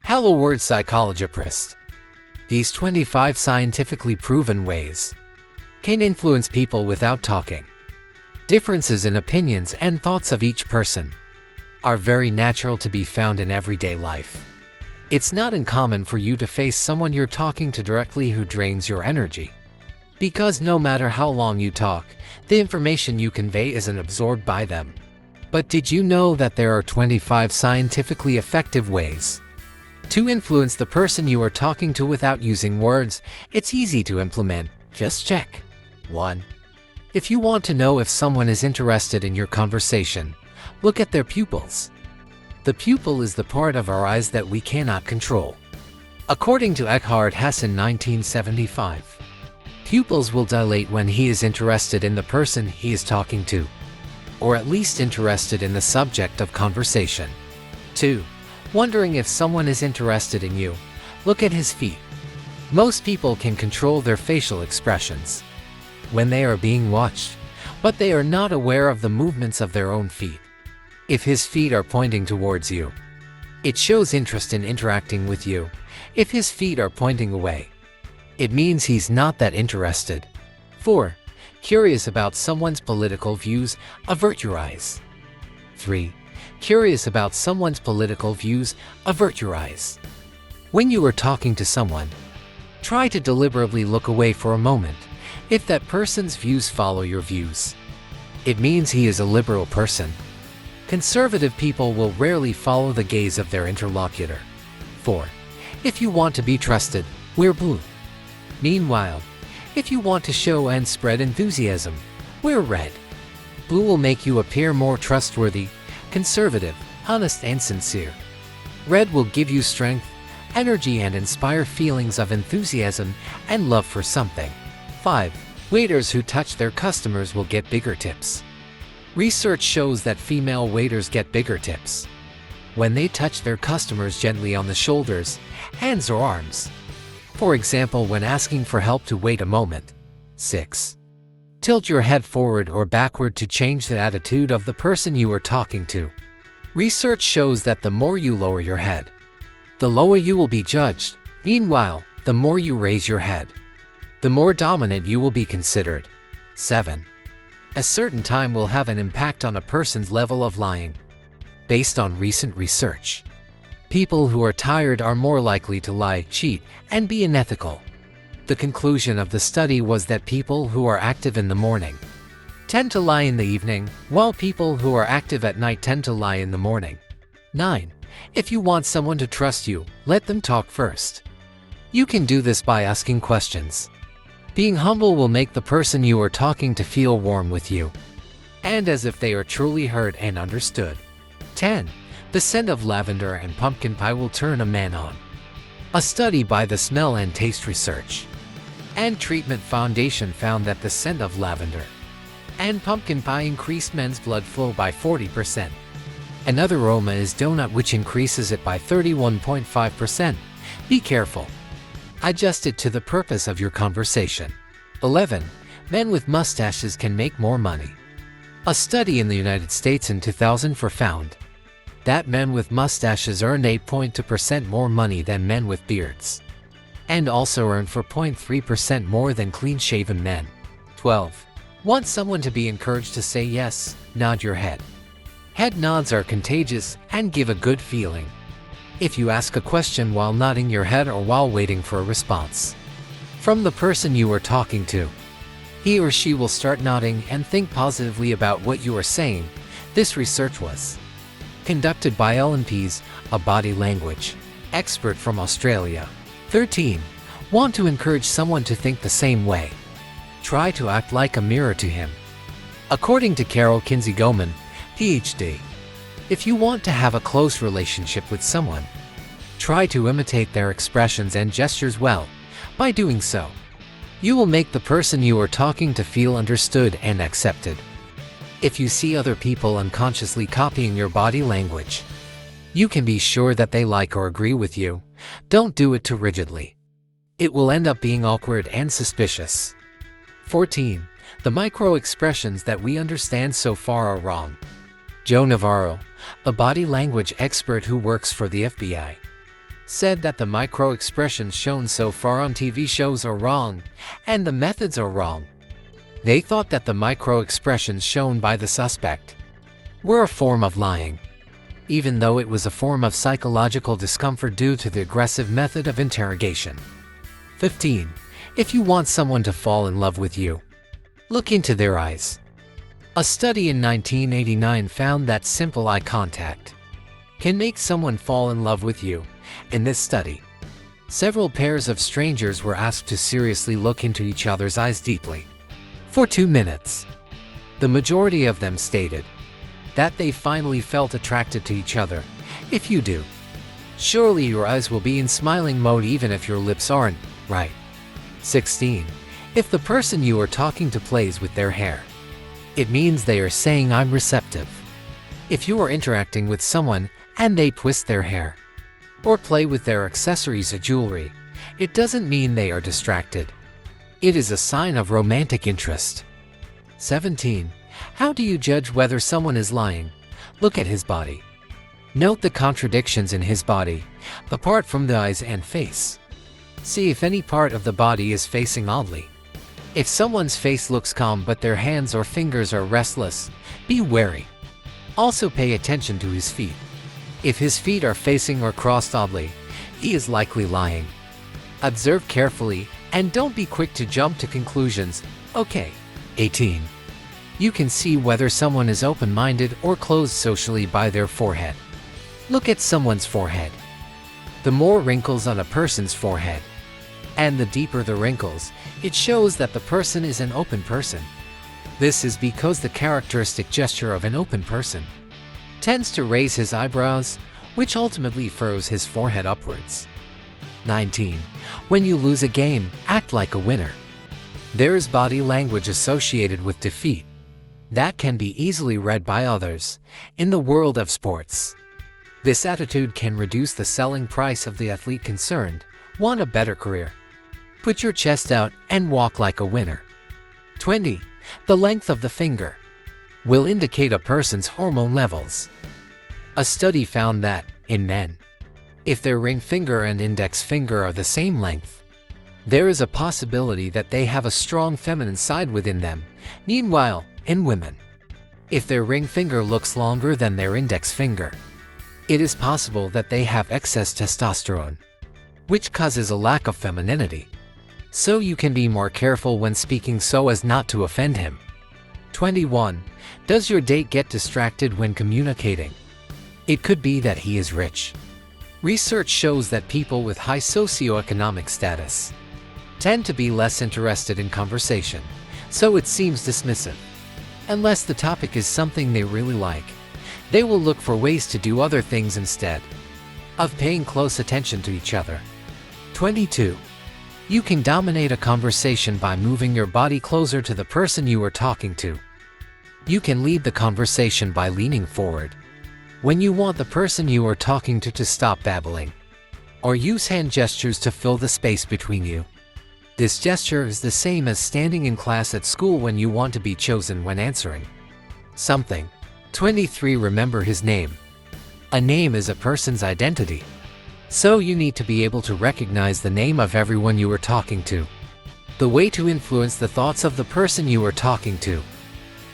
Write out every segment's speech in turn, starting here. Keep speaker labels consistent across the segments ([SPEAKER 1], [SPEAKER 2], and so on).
[SPEAKER 1] Hello word psychologist. These 25 scientifically proven ways can influence people without talking. Differences in opinions and thoughts of each person are very natural to be found in everyday life. It's not uncommon for you to face someone you're talking to directly who drains your energy. Because no matter how long you talk, the information you convey isn't absorbed by them. But did you know that there are 25 scientifically effective ways to influence the person you are talking to without using words? It's easy to implement. Just check. 1. If you want to know if someone is interested in your conversation, look at their pupils. The pupil is the part of our eyes that we cannot control. According to Eckhard Hess in 1975, pupils will dilate when he is interested in the person he is talking to, or at least interested in the subject of conversation. 2. Wondering if someone is interested in you, look at his feet. Most people can control their facial expressions when they are being watched, but they are not aware of the movements of their own feet. If his feet are pointing towards you, it shows interest in interacting with you. If his feet are pointing away, it means he's not that interested. 4. Curious about someone's political views, avert your eyes. 3. Curious about someone's political views, avert your eyes. When you are talking to someone, try to deliberately look away for a moment. If that person's views follow your views, it means he is a liberal person. Conservative people will rarely follow the gaze of their interlocutor. 4. If you want to be trusted, wear blue. Meanwhile, if you want to show and spread enthusiasm, wear red. Blue will make you appear more trustworthy, conservative, honest, and sincere. Red will give you strength, energy, and inspire feelings of enthusiasm and love for something. 5. Waiters who touch their customers will get bigger tips. Research shows that female waiters get bigger tips when they touch their customers gently on the shoulders, hands, or arms. For example, when asking for help to wait a moment. 6. Tilt your head forward or backward to change the attitude of the person you are talking to. Research shows that the more you lower your head, the lower you will be judged. Meanwhile, the more you raise your head, the more dominant you will be considered. 7. A certain time will have an impact on a person's level of lying. Based on recent research, people who are tired are more likely to lie, cheat, and be unethical. The conclusion of the study was that people who are active in the morning tend to lie in the evening, while people who are active at night tend to lie in the morning. 9. If you want someone to trust you, let them talk first. You can do this by asking questions. Being humble will make the person you are talking to feel warm with you, and as if they are truly heard and understood. 10. The scent of lavender and pumpkin pie will turn a man on. A study by the Smell and Taste Research and Treatment Foundation found that the scent of lavender and pumpkin pie increased men's blood flow by 40%. Another aroma is donut, which increases it by 31.5%. Be careful. Adjust it to the purpose of your conversation. 11. Men with mustaches can make more money. A study in the United States in 2004 found that men with mustaches earned 8.2% more money than men with beards, and also earned 4.3% more than clean-shaven men. 12. Want someone to be encouraged to say yes? Nod your head. Head nods are contagious and give a good feeling. If you ask a question while nodding your head or while waiting for a response from the person you are talking to, he or she will start nodding and think positively about what you are saying. This research was conducted by Ellen Pease, a body language expert from Australia. 13. Want to encourage someone to think the same way? Try to act like a mirror to him. According to Carol Kinsey-Goman, PhD, if you want to have a close relationship with someone, try to imitate their expressions and gestures well. By doing so, you will make the person you are talking to feel understood and accepted. If you see other people unconsciously copying your body language, you can be sure that they like or agree with you. Don't do it too rigidly. It will end up being awkward and suspicious. 14. The micro-expressions that we understand so far are wrong. Joe Navarro, a body language expert who works for the FBI, said that the micro-expressions shown so far on TV shows are wrong, and the methods are wrong. They thought that the micro-expressions shown by the suspect were a form of lying, even though it was a form of psychological discomfort due to the aggressive method of interrogation. 15. If you want someone to fall in love with you, look into their eyes. A study in 1989 found that simple eye contact can make someone fall in love with you. In this study, several pairs of strangers were asked to seriously look into each other's eyes deeply for 2 minutes. The majority of them stated that they finally felt attracted to each other. If you do, surely your eyes will be in smiling mode even if your lips aren't, right? 16. If the person you are talking to plays with their hair, it means they are saying I'm receptive. If you are interacting with someone and they twist their hair or play with their accessories or jewelry, it doesn't mean they are distracted. It is a sign of romantic interest. 17. How do you judge whether someone is lying? Look at his body. Note the contradictions in his body, apart from the eyes and face. See if any part of the body is facing oddly. If someone's face looks calm but their hands or fingers are restless, be wary. Also pay attention to his feet. If his feet are facing or crossed oddly, he is likely lying. Observe carefully and don't be quick to jump to conclusions. Okay. 18. You can see whether someone is open-minded or closed socially by their forehead. Look at someone's forehead. The more wrinkles on a person's forehead, and the deeper the wrinkles, it shows that the person is an open person. This is because the characteristic gesture of an open person tends to raise his eyebrows, which ultimately furrows his forehead upwards. 19. When you lose a game, act like a winner. There is body language associated with defeat that can be easily read by others in the world of sports. This attitude can reduce the selling price of the athlete concerned. Want a better career? Put your chest out and walk like a winner. 20. The length of the finger will indicate a person's hormone levels. A study found that, in men, if their ring finger and index finger are the same length, there is a possibility that they have a strong feminine side within them. Meanwhile, in women, if their ring finger looks longer than their index finger, it is possible that they have excess testosterone, which causes a lack of femininity. So you can be more careful when speaking so as not to offend him. 21. Does your date get distracted when communicating? It could be that he is rich. Research shows that people with high socioeconomic status tend to be less interested in conversation, so it seems dismissive. Unless the topic is something they really like, they will look for ways to do other things instead of paying close attention to each other. 22. You can dominate a conversation by moving your body closer to the person you are talking to. You can lead the conversation by leaning forward when you want the person you are talking to stop babbling, or use hand gestures to fill the space between you. This gesture is the same as standing in class at school when you want to be chosen when answering something. 23. Remember his name. A name is a person's identity, so you need to be able to recognize the name of everyone you are talking to. The way to influence the thoughts of the person you are talking to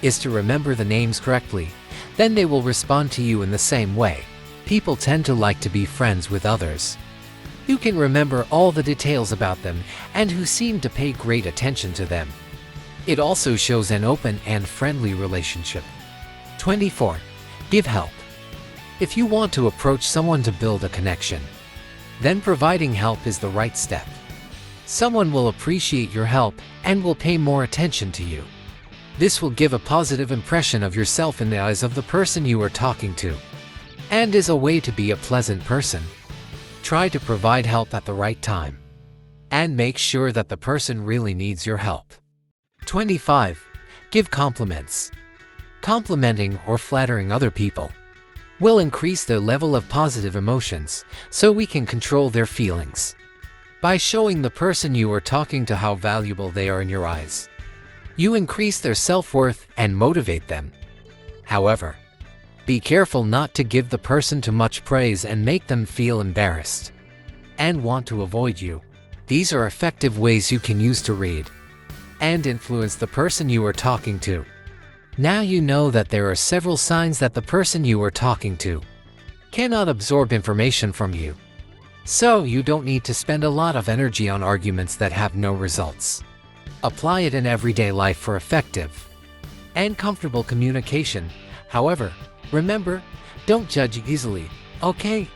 [SPEAKER 1] is to remember the names correctly. Then they will respond to you in the same way. People tend to like to be friends with others who can remember all the details about them and who seem to pay great attention to them. It also shows an open and friendly relationship. 24. Give help. If you want to approach someone to build a connection, then providing help is the right step. Someone will appreciate your help and will pay more attention to you. This will give a positive impression of yourself in the eyes of the person you are talking to, and is a way to be a pleasant person. Try to provide help at the right time, and make sure that the person really needs your help. 25. Give compliments. Complimenting or flattering other people will increase their level of positive emotions, so we can control their feelings by showing the person you are talking to how valuable they are in your eyes. You increase their self-worth and motivate them. However, be careful not to give the person too much praise and make them feel embarrassed. and want to avoid you. These are effective ways you can use to read and influence the person you are talking to. Now you know that there are several signs that the person you are talking to cannot absorb information from you. So you don't need to spend a lot of energy on arguments that have no results. Apply it in everyday life for effective and comfortable communication. However, remember, don't judge easily, okay?